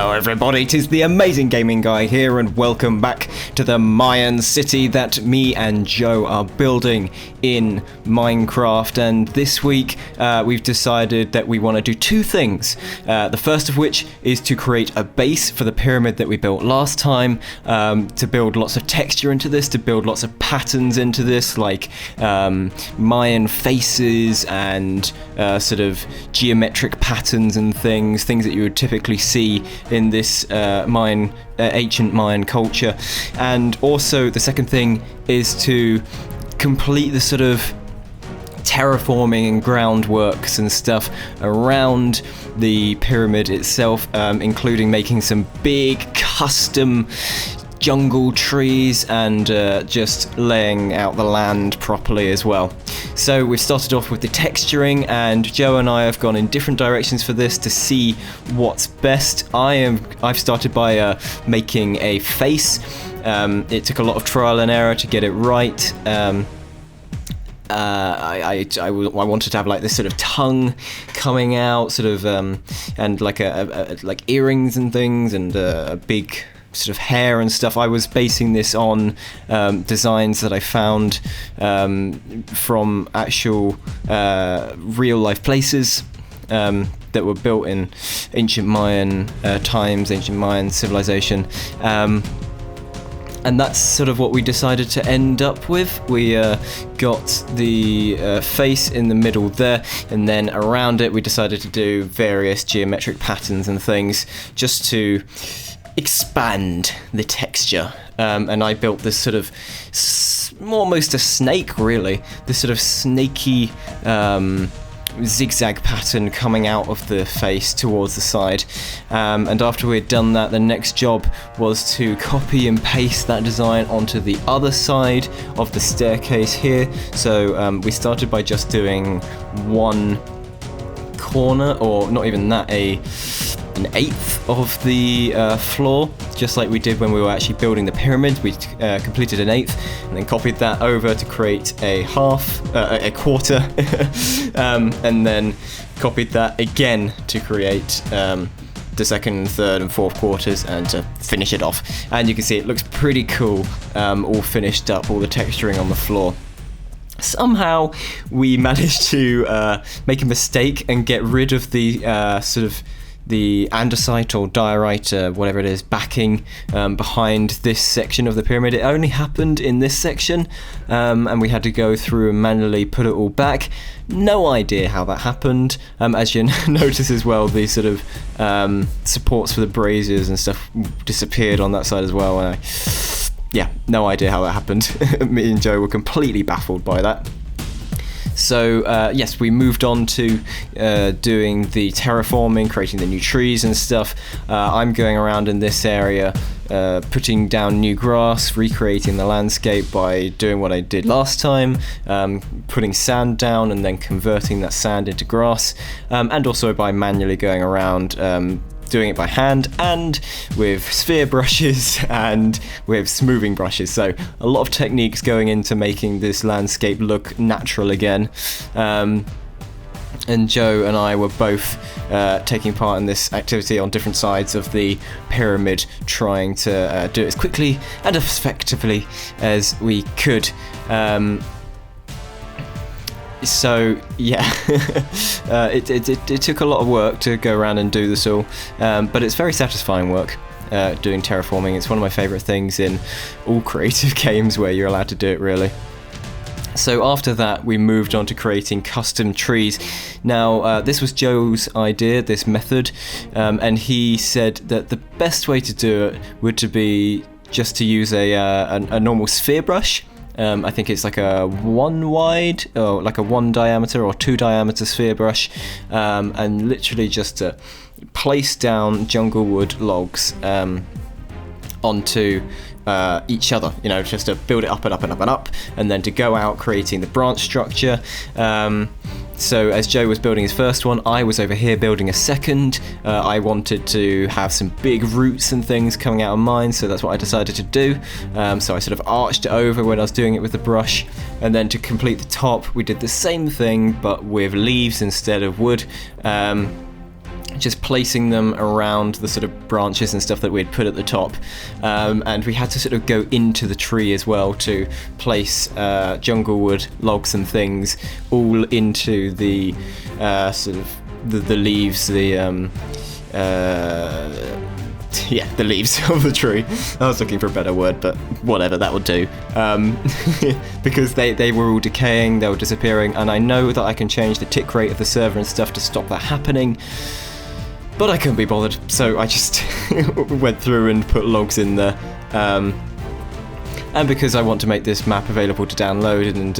Hello everybody, 'tis the Amazing Gaming Guy here, and welcome back to the Mayan city that me and Joe are building in Minecraft. And this week we've decided that we want to do two things. The first of which is to create a base for the pyramid that we built last time, to build lots of texture into this, to build lots of patterns into this, like Mayan faces and sort of geometric patterns and things that you would typically see in this ancient Mayan culture. And also the second thing is to complete the sort of terraforming and groundworks and stuff around the pyramid itself, including making some big custom jungle trees and just laying out the land properly as well. So we've started off with the texturing, and Joe and I have gone in different directions for this to see what's best. I've started by making a face. It took a lot of trial and error to get it right. I wanted to have like this sort of tongue coming out, sort of, and like like earrings and things, and a big sort of hair and stuff. I was basing this on designs that I found from actual real life places that were built in ancient Mayan times, ancient Mayan civilization. And that's sort of what we decided to end up with. We got the face in the middle there, and then around it we decided to do various geometric patterns and things just to expand the texture. And I built this sort of almost a snake, really, this sort of snaky zigzag pattern coming out of the face towards the side. And after we'd done that, the next job was to copy and paste that design onto the other side of the staircase here. So we started by just doing one corner, or not even that, an eighth of the floor, just like we did when we were actually building the pyramid. We completed an eighth and then copied that over to create a quarter, and then copied that again to create the second, third and fourth quarters, and to finish it off. And you can see it looks pretty cool, all finished up, all the texturing on the floor. Somehow we managed to make a mistake and get rid of the sort of the andesite or diorite, whatever it is, backing behind this section of the pyramid. It only happened in this section, and we had to go through and manually put it all back. No idea how that happened. As you notice as well, the sort of supports for the braziers and stuff disappeared on that side as well. And yeah, no idea how that happened. Me and Joe were completely baffled by that. So yes, we moved on to doing the terraforming, creating the new trees and stuff. I'm going around in this area, putting down new grass, recreating the landscape by doing what I did last time, putting sand down and then converting that sand into grass, and also by manually going around doing it by hand and with sphere brushes and with smoothing brushes. So a lot of techniques going into making this landscape look natural again. And Joe and I were both taking part in this activity on different sides of the pyramid, trying to do it as quickly and effectively as we could. So yeah, it took a lot of work to go around and do this all, but it's very satisfying work doing terraforming. It's one of my favourite things in all creative games where you're allowed to do it, really. So after that, we moved on to creating custom trees. Now, this was Joe's idea, this method, and he said that the best way to do it would be just to use a normal sphere brush. I think it's like a 1 wide, or like a 1 diameter or 2 diameter sphere brush, and literally just to place down jungle wood logs onto each other, just to build it up and up and up and up, and then to go out creating the branch structure. So as Joe was building his first one, I was over here building a second. I wanted to have some big roots and things coming out of mine, so that's what I decided to do. So I sort of arched it over when I was doing it with the brush, and then to complete the top, we did the same thing but with leaves instead of wood. Just placing them around the sort of branches and stuff that we'd put at the top, and we had to sort of go into the tree as well to place jungle wood, logs and things all into the sort of the leaves, the leaves of the tree. I was looking for a better word, but whatever, that would do. Because they were all decaying, they were disappearing, and I know that I can change the tick rate of the server and stuff to stop that happening, but I couldn't be bothered, so I just went through and put logs in there. And because I want to make this map available to download, and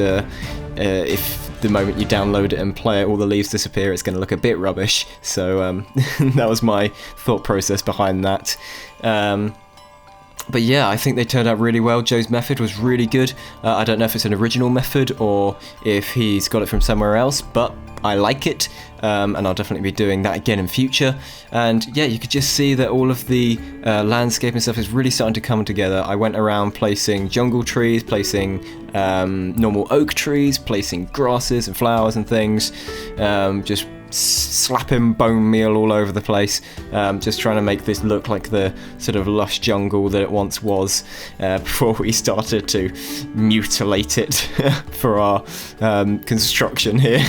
if the moment you download it and play it, all the leaves disappear, it's going to look a bit rubbish. So that was my thought process behind that. But yeah, I think they turned out really well. Joe's method was really good. I don't know if it's an original method or if he's got it from somewhere else, but I like it, and I'll definitely be doing that again in future. And yeah, you could just see that all of the landscape and stuff is really starting to come together. I went around placing jungle trees, placing normal oak trees, placing grasses and flowers and things, just slapping bone meal all over the place, just trying to make this look like the sort of lush jungle that it once was, before we started to mutilate it for our construction here.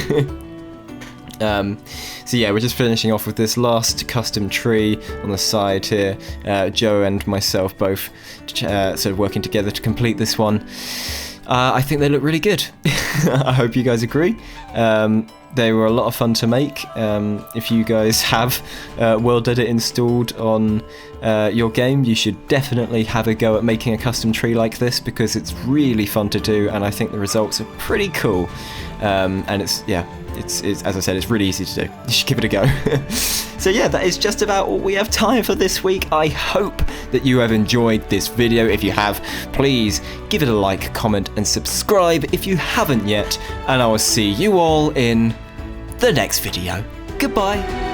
So yeah, we're just finishing off with this last custom tree on the side here. Joe and myself both sort of working together to complete this one. I think they look really good. I hope you guys agree. They were a lot of fun to make. If you guys have World Edit installed on your game, you should definitely have a go at making a custom tree like this, because it's really fun to do, and I think the results are pretty cool. And it's as I said, it's really easy to do. You should give it a go. So yeah, that is just about all we have time for this week. I hope that you have enjoyed this video. If you have, please give it a like, comment, and subscribe if you haven't yet. And I will see you all in the next video. Goodbye.